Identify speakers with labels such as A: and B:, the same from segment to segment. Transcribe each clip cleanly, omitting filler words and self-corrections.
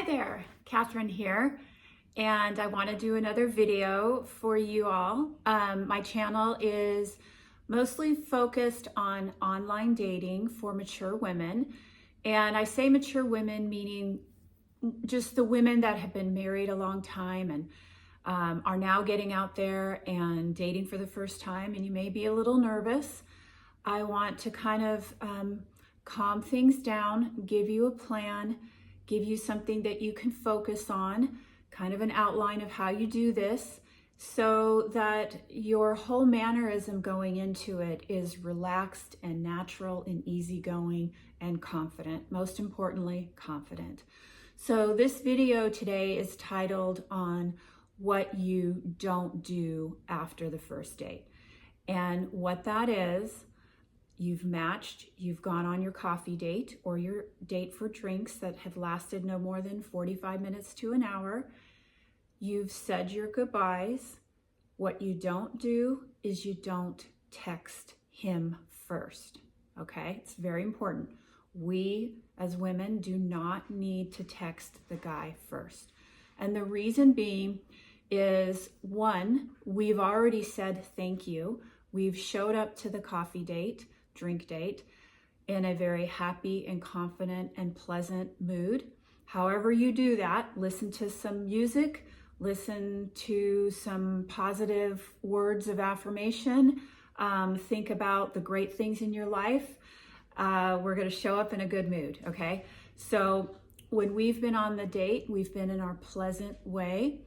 A: Hi there, Catherine here, and I want to do another video for you all. My channel is mostly focused on online dating for mature women, and I say mature women meaning just the women that have been married a long time and are now getting out there and dating for the first time, and you may be a little nervous. I want to kind of calm things down, give you a plan, give you something that you can focus on, kind of an outline of how you do this, so that your whole mannerism going into it is relaxed and natural and easygoing and confident. Most importantly, confident. So this video today is titled on what you don't do after the first date. And what that is, you've matched, you've gone on your coffee date or your date for drinks that have lasted no more than 45 minutes to an hour. You've said your goodbyes. What you don't do is you don't text him first, okay? It's very important. We as women do not need to text the guy first. And the reason being is, one, we've already said thank you. We've showed up to the coffee date, drink date, in a very happy and confident and pleasant mood. However you do that, listen to some music, listen to some positive words of affirmation, think about the great things in your life. We're going to show up in a good mood, okay? So when we've been on the date, we've been in our pleasant way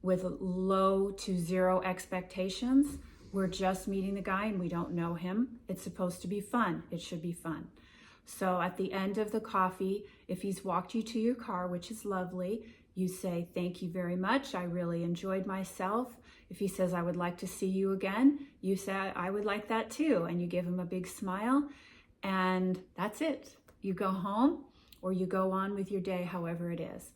A: with low to zero expectations. We're just meeting the guy and we don't know him. It's supposed to be fun. It should be fun. So at the end of the coffee, if he's walked you to your car, which is lovely, you say, thank you very much. I really enjoyed myself. If he says, I would like to see you again, you say, I would like that too. And you give him a big smile and that's it. You go home or you go on with your day, however it is.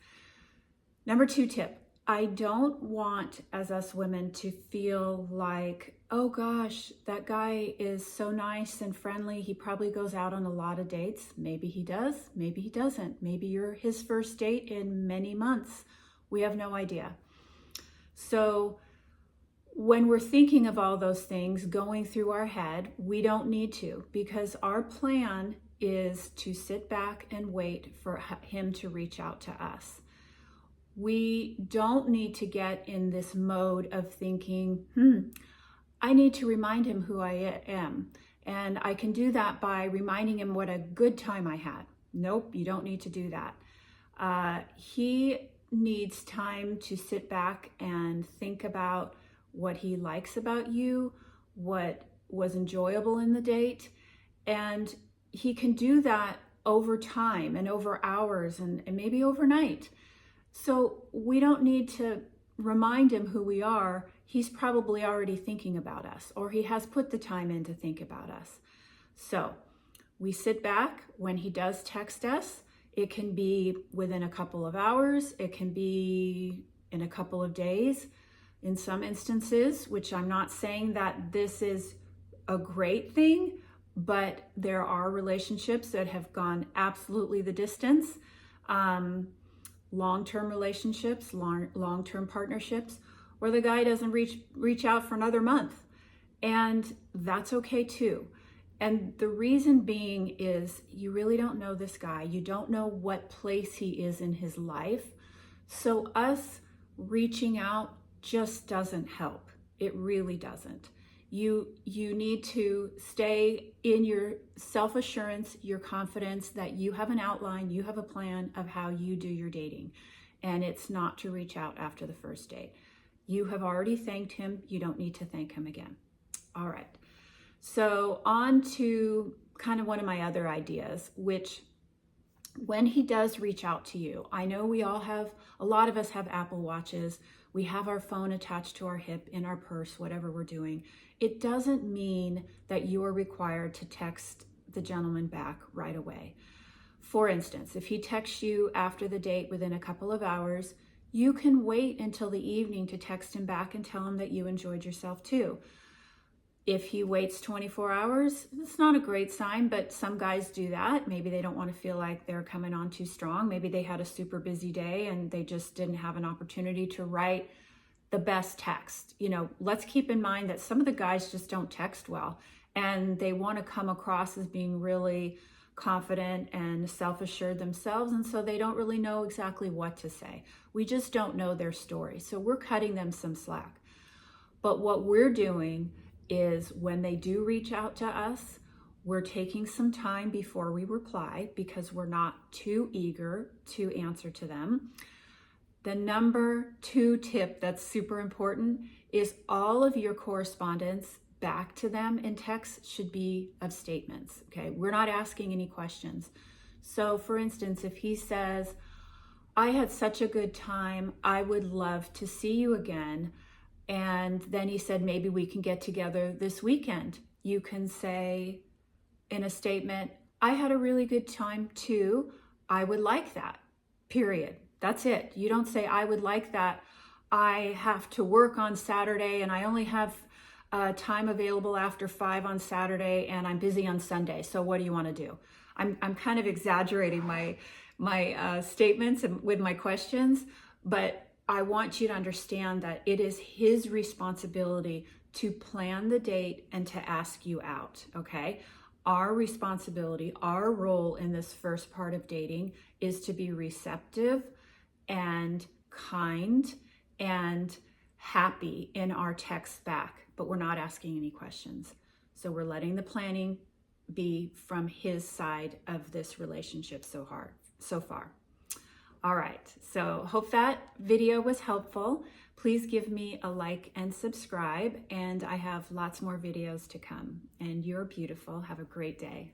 A: Number 2 tip. I don't want, as us women, to feel like, oh gosh, that guy is so nice and friendly. He probably goes out on a lot of dates. Maybe he does, maybe he doesn't. Maybe you're his first date in many months. We have no idea. So when we're thinking of all those things going through our head, we don't need to, because our plan is to sit back and wait for him to reach out to us. We don't need to get in this mode of thinking, I need to remind him who I am. And I can do that by reminding him what a good time I had. Nope, you don't need to do that. He needs time to sit back and think about what he likes about you, what was enjoyable in the date. And he can do that over time and over hours and maybe overnight. So we don't need to remind him who we are. He's probably already thinking about us, or he has put the time in to think about us. So we sit back when he does text us. It can be within a couple of hours. It can be in a couple of days in some instances, which I'm not saying that this is a great thing, but there are relationships that have gone absolutely the distance. Long-term relationships, long-term partnerships, where the guy doesn't reach out for another month. And that's okay too. And the reason being is you really don't know this guy. You don't know what place he is in his life. So us reaching out just doesn't help. It really doesn't. You need to stay in your self-assurance, your confidence that you have an outline, you have a plan of how you do your dating. And it's not to reach out after the first date. You have already thanked him. You don't need to thank him again. All right. So on to kind of one of my other ideas, which when he does reach out to you, I know a lot of us have Apple Watches. We have our phone attached to our hip, in our purse, whatever we're doing. It doesn't mean that you are required to text the gentleman back right away. For instance, if he texts you after the date within a couple of hours, you can wait until the evening to text him back and tell him that you enjoyed yourself too. If he waits 24 hours, it's not a great sign, but some guys do that. Maybe they don't want to feel like they're coming on too strong. Maybe they had a super busy day and they just didn't have an opportunity to write the best text. You know, let's keep in mind that some of the guys just don't text well, and they want to come across as being really confident and self-assured themselves, and so they don't really know exactly what to say. We just don't know their story, so we're cutting them some slack. But what we're doing is when they do reach out to us, we're taking some time before we reply because we're not too eager to answer to them. The number 2 tip that's super important is all of your correspondence back to them in text should be of statements, okay? We're not asking any questions. So for instance, if he says, I had such a good time, I would love to see you again, and then he said, maybe we can get together this weekend. You can say in a statement, I had a really good time too. I would like that, period. That's it. You don't say, I would like that. I have to work on Saturday and I only have time available after 5 on Saturday and I'm busy on Sunday. So what do you want to do? I'm kind of exaggerating my statements and with my questions, but I want you to understand that it is his responsibility to plan the date and to ask you out, okay? Our responsibility, our role in this first part of dating is to be receptive and kind and happy in our texts back, but we're not asking any questions. So we're letting the planning be from his side of this relationship so far. All right, so hope that video was helpful. Please give me a like and subscribe, and I have lots more videos to come. And you're beautiful. Have a great day.